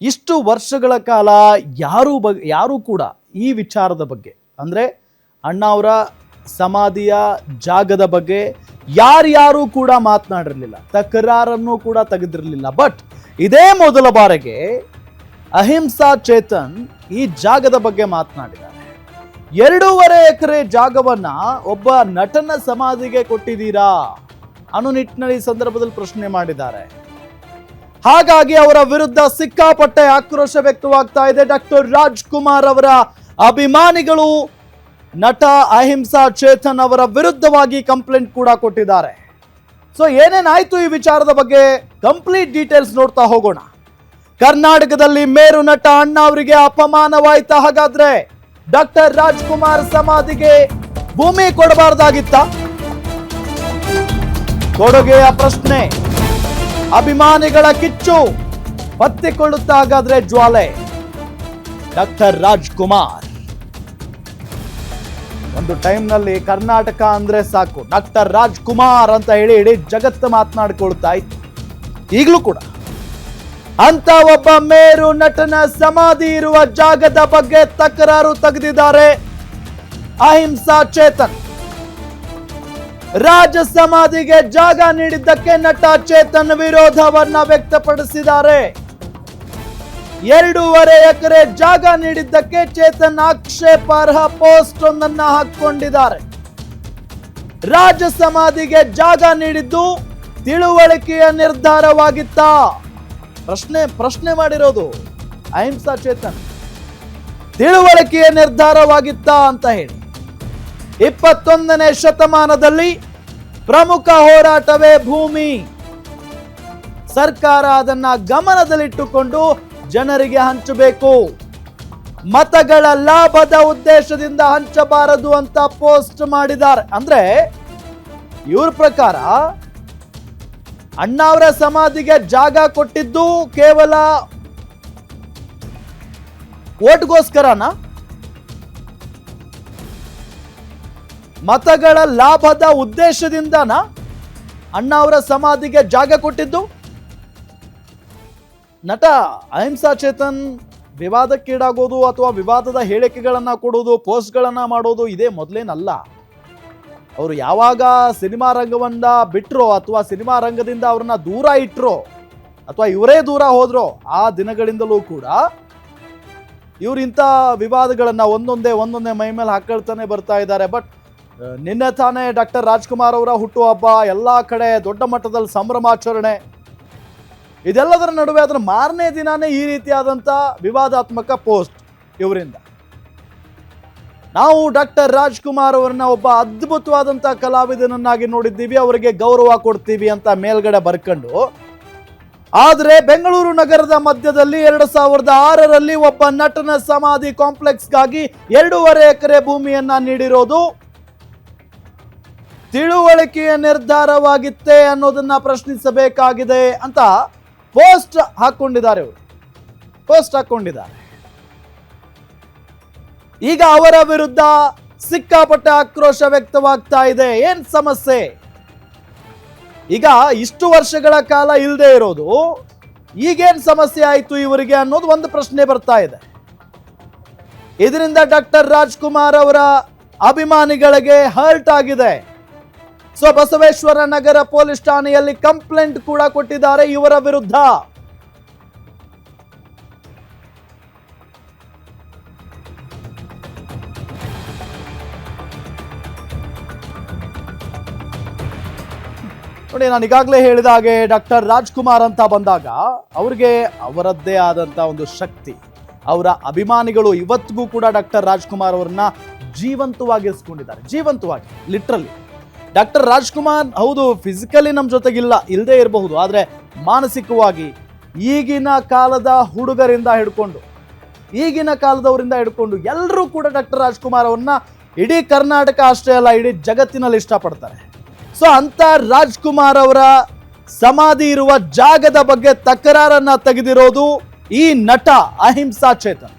ಇಷ್ಟು ವರ್ಷಗಳ ಕಾಲ ಯಾರೂ ಕೂಡ ಈ ವಿಚಾರದ ಬಗ್ಗೆ ಅಂದರೆ ಅಣ್ಣ ಅವರ ಸಮಾಧಿಯ ಜಾಗದ ಬಗ್ಗೆ ಯಾರ್ಯಾರೂ ಕೂಡ ಮಾತನಾಡಿರಲಿಲ್ಲ, ತಕರಾರನ್ನು ಕೂಡ ತೆಗೆದಿರಲಿಲ್ಲ. ಬಟ್ ಇದೇ ಮೊದಲ ಬಾರಿಗೆ ಅಹಿಂಸಾ ಚೇತನ್ ಈ ಜಾಗದ ಬಗ್ಗೆ ಮಾತನಾಡಿದ್ದಾರೆ. 2.5 ಎಕರೆ ಜಾಗವನ್ನ ಒಬ್ಬ ನಟನ ಸಮಾಧಿಗೆ ಕೊಟ್ಟಿದ್ದೀರಾ ಅನ್ನೋ ನಿಟ್ಟಿನಲ್ಲಿ ಈ ಸಂದರ್ಭದಲ್ಲಿ ಪ್ರಶ್ನೆ ಮಾಡಿದ್ದಾರೆ. ಹಾಗಾಗಿ ಅವರ ವಿರುದ್ಧ ಸಿಕ್ಕಾಪಟ್ಟೆ ಆಕ್ರೋಶ ವ್ಯಕ್ತವಾಗ್ತಾ ಇದೆ. ಡಾಕ್ಟರ್ ರಾಜ್ಕುಮಾರ್ ಅವರ ಅಭಿಮಾನಿಗಳು ನಟ ಅಹಿಂಸಾ ಚೇತನ್ ಅವರ ವಿರುದ್ಧವಾಗಿ ಕಂಪ್ಲೇಂಟ್ ಕೂಡ ಕೊಟ್ಟಿದ್ದಾರೆ. ಸೊ ಏನೇನಾಯ್ತು ಈ ವಿಚಾರದ ಬಗ್ಗೆ ಕಂಪ್ಲೀಟ್ ಡೀಟೇಲ್ಸ್ ನೋಡ್ತಾ ಹೋಗೋಣ. ಕರ್ನಾಟಕದಲ್ಲಿ ಮೇರು ನಟ ಅಣ್ಣ ಅವರಿಗೆ ಅಪಮಾನವಾಯ್ತಾ? ಹಾಗಾದ್ರೆ ಡಾಕ್ಟರ್ ರಾಜ್ಕುಮಾರ್ ಸಮಾಧಿಗೆ ಭೂಮಿ ಕೊಡಬಾರ್ದಾಗಿತ್ತ? ಕೊಡುಗೆಯ ಪ್ರಶ್ನೆ, ಅಭಿಮಾನಿಗಳ ಕಿಚ್ಚು ಹೊತ್ತಿಕೊಳ್ಳುತ್ತಾ ಹಾಗಾದ್ರೆ ಜ್ವಾಲೆ. ಡಾಕ್ಟರ್ ರಾಜ್ಕುಮಾರ್ ಒಂದು ಟೈಮ್ನಲ್ಲಿ ಕರ್ನಾಟಕ ಅಂದ್ರೆ ಸಾಕು ಡಾಕ್ಟರ್ ರಾಜ್ಕುಮಾರ್ ಅಂತ ಹೇಳಿ ಇಡೀ ಜಗತ್ತು ಮಾತನಾಡಿಕೊಳ್ತಾ ಇತ್ತು. ಈಗಲೂ ಕೂಡ ಅಂತ ಒಬ್ಬ ಮೇರು ನಟನ ಸಮಾಧಿ ಇರುವ ಜಾಗದ ಬಗ್ಗೆ ತಕರಾರು ತೆಗೆದಿದ್ದಾರೆ ಅಹಿಂಸಾ ಚೇತನ್. ರಾಜ ಸಮಾಧಿಗೆ ಜಾಗ ನೀಡಿದ್ದಕ್ಕೆ ನಟ ಚೇತನ್ ವಿರೋಧವನ್ನ ವ್ಯಕ್ತಪಡಿಸಿದ್ದಾರೆ. 2.5 ಎಕರೆ ಜಾಗ ನೀಡಿದ್ದಕ್ಕೆ ಚೇತನ್ ಆಕ್ಷೇಪಾರ್ಹ ಪೋಸ್ಟ್ ಒಂದನ್ನ ಹಾಕಿಕೊಂಡಿದ್ದಾರೆ. ರಾಜ ಸಮಾಧಿಗೆ ಜಾಗ ನೀಡಿದ್ದು ತಿಳುವಳಿಕೆಯ ನಿರ್ಧಾರವಾಗಿತ್ತ? ಪ್ರಶ್ನೆ ಮಾಡಿರೋದು ಅಹಿಂಸಾ ಚೇತನ್. ತಿಳುವಳಿಕೆಯ ನಿರ್ಧಾರವಾಗಿತ್ತ ಅಂತ ಹೇಳಿ 21ನೇ ಶತಮಾನದಲ್ಲಿ ಪ್ರಮುಖ ಹೋರಾಟವೇ ಭೂಮಿ. ಸರ್ಕಾರ ಅದನ್ನ ಗಮನದಲ್ಲಿಟ್ಟುಕೊಂಡು ಜನರಿಗೆ ಹಂಚಬೇಕು, ಮತಗಳ ಲಾಭದ ಉದ್ದೇಶದಿಂದ ಹಂಚಬಾರದು ಅಂತ ಪೋಸ್ಟ್ ಮಾಡಿದ್ದಾರೆ. ಅಂದ್ರೆ ಇವ್ರ ಪ್ರಕಾರ ಅಣ್ಣ ಅವರ ಸಮಾಧಿಗೆ ಜಾಗ ಕೊಟ್ಟಿದ್ದು ಕೇವಲ ಓಟ್ಗೋಸ್ಕರನ? ಮತಗಳ ಲಾಭದ ಉದ್ದೇಶದಿಂದನ ಅಣ್ಣ ಅವರ ಸಮಾಧಿಗೆ ಜಾಗ ಕೊಟ್ಟಿದ್ದು? ನಟ ಅಹಿಂಸಾ ಚೇತನ್ ವಿವಾದಕ್ಕೀಡಾಗೋದು ಅಥವಾ ವಿವಾದದ ಹೇಳಿಕೆಗಳನ್ನ ಕೊಡೋದು, ಪೋಸ್ಟ್ಗಳನ್ನ ಮಾಡೋದು ಇದೇ ಮೊದಲೇನಲ್ಲ. ಅವರು ಯಾವಾಗ ಸಿನಿಮಾ ರಂಗವನ್ನ ಬಿಟ್ರೋ ಅಥವಾ ಸಿನಿಮಾ ರಂಗದಿಂದ ಅವ್ರನ್ನ ದೂರ ಇಟ್ರೋ ಅಥವಾ ಇವರೇ ದೂರ ಹೋದ್ರೋ ಆ ದಿನಗಳಿಂದಲೂ ಕೂಡ ಇವ್ರು ಇಂಥ ವಿವಾದಗಳನ್ನ ಒಂದೊಂದೇ ಮೈ ಮೇಲೆ ಹಾಕೊಳ್ತಾನೆ ಬರ್ತಾ ಇದ್ದಾರೆ. ಬಟ್ ನಿನ್ನೆ ತಾನೇ ಡಾಕ್ಟರ್ ರಾಜ್ಕುಮಾರ್ ಅವರ ಹುಟ್ಟುಹಬ್ಬ, ಎಲ್ಲ ಕಡೆ ದೊಡ್ಡ ಮಟ್ಟದಲ್ಲಿ ಸಂಭ್ರಮಾಚರಣೆ. ಇದೆಲ್ಲದರ ನಡುವೆ ಅದರ ಮಾರನೇ ದಿನಾನೇ ಈ ರೀತಿಯಾದಂಥ ವಿವಾದಾತ್ಮಕ ಪೋಸ್ಟ್ ಇವರಿಂದ. ನಾವು ಡಾಕ್ಟರ್ ರಾಜ್ಕುಮಾರ್ ಅವರನ್ನ ಒಬ್ಬ ಅದ್ಭುತವಾದಂಥ ಕಲಾವಿದನನ್ನಾಗಿ ನೋಡಿದ್ದೀವಿ, ಅವರಿಗೆ ಗೌರವ ಕೊಡ್ತೀವಿ ಅಂತ ಮೇಲ್ಗಡೆ ಬರ್ಕೊಂಡು, ಆದರೆ ಬೆಂಗಳೂರು ನಗರದ ಮಧ್ಯದಲ್ಲಿ 2006ರಲ್ಲಿ ಒಬ್ಬ ನಟನ ಸಮಾಧಿ ಕಾಂಪ್ಲೆಕ್ಸ್ಗಾಗಿ 2.5 ಎಕರೆ ಭೂಮಿಯನ್ನ ನೀಡಿರೋದು ತಿಳುವಳಿಕೆಯ ನಿರ್ಧಾರವಾಗಿತ್ತೆ ಅನ್ನೋದನ್ನ ಪ್ರಶ್ನಿಸಬೇಕಾಗಿದೆ ಅಂತ ಪೋಸ್ಟ್ ಹಾಕೊಂಡಿದ್ದಾರೆ. ಈಗ ಅವರ ವಿರುದ್ಧ ಸಿಕ್ಕಾಪಟ್ಟೆ ಆಕ್ರೋಶ ವ್ಯಕ್ತವಾಗ್ತಾ ಇದೆ. ಏನ್ ಸಮಸ್ಯೆ? ಈಗ ಇಷ್ಟು ವರ್ಷಗಳ ಕಾಲ ಇಲ್ಲದೆ ಇರೋದು ಈಗೇನ್ ಸಮಸ್ಯೆ ಆಯ್ತು ಇವರಿಗೆ ಅನ್ನೋದು ಒಂದು ಪ್ರಶ್ನೆ ಬರ್ತಾ ಇದೆ. ಇದರಿಂದ ಡಾಕ್ಟರ್ ರಾಜ್ಕುಮಾರ್ ಅವರ ಅಭಿಮಾನಿಗಳಿಗೆ ಹರ್ಟ್ ಆಗಿದೆ. ಸೊ ಬಸವೇಶ್ವರ ನಗರ ಪೊಲೀಸ್ ಠಾಣೆಯಲ್ಲಿ ಕಂಪ್ಲೇಂಟ್ ಕೂಡ ಕೊಟ್ಟಿದ್ದಾರೆ ಇವರ ವಿರುದ್ಧ. ನೋಡಿ, ನಾನು ಈಗಾಗಲೇ ಹೇಳಿದ ಹಾಗೆ ಡಾಕ್ಟರ್ ರಾಜ್ಕುಮಾರ್ ಅಂತ ಬಂದಾಗ ಅವ್ರಿಗೆ ಅವರದ್ದೇ ಆದಂಥ ಒಂದು ಶಕ್ತಿ. ಅವರ ಅಭಿಮಾನಿಗಳು ಇವತ್ತಿಗೂ ಕೂಡ ಡಾಕ್ಟರ್ ರಾಜ್ಕುಮಾರ್ ಅವರನ್ನ ಜೀವಂತವಾಗಿರಿಸ್ಕೊಂಡಿದ್ದಾರೆ. ಜೀವಂತವಾಗಿ, ಲಿಟ್ರಲಿ. ಡಾಕ್ಟರ್ ರಾಜ್ಕುಮಾರ್ ಹೌದು ಫಿಸಿಕಲಿ ನಮ್ಮ ಜೊತೆಗಿಲ್ಲ, ಇಲ್ಲದೆ ಇರಬಹುದು, ಆದರೆ ಮಾನಸಿಕವಾಗಿ ಈಗಿನ ಕಾಲದ ಹುಡುಗರಿಂದ ಹಿಡ್ಕೊಂಡು ಈಗಿನ ಕಾಲದವರಿಂದ ಹಿಡ್ಕೊಂಡು ಎಲ್ಲರೂ ಕೂಡ ಡಾಕ್ಟರ್ ರಾಜ್ಕುಮಾರ್ ಅವ್ರನ್ನ ಇಡೀ ಕರ್ನಾಟಕ ಅಷ್ಟೇ ಅಲ್ಲ ಇಡೀ ಜಗತ್ತಿನಲ್ಲಿ ಇಷ್ಟಪಡ್ತಾರೆ. ಸೊ ಅಂತ ರಾಜ್ಕುಮಾರ್ ಅವರ ಸಮಾಧಿ ಇರುವ ಜಾಗದ ಬಗ್ಗೆ ತಕರಾರನ್ನ ತೆಗೆದಿರೋದು ಈ ನಟ ಅಹಿಂಸಾ ಚೇತನ್.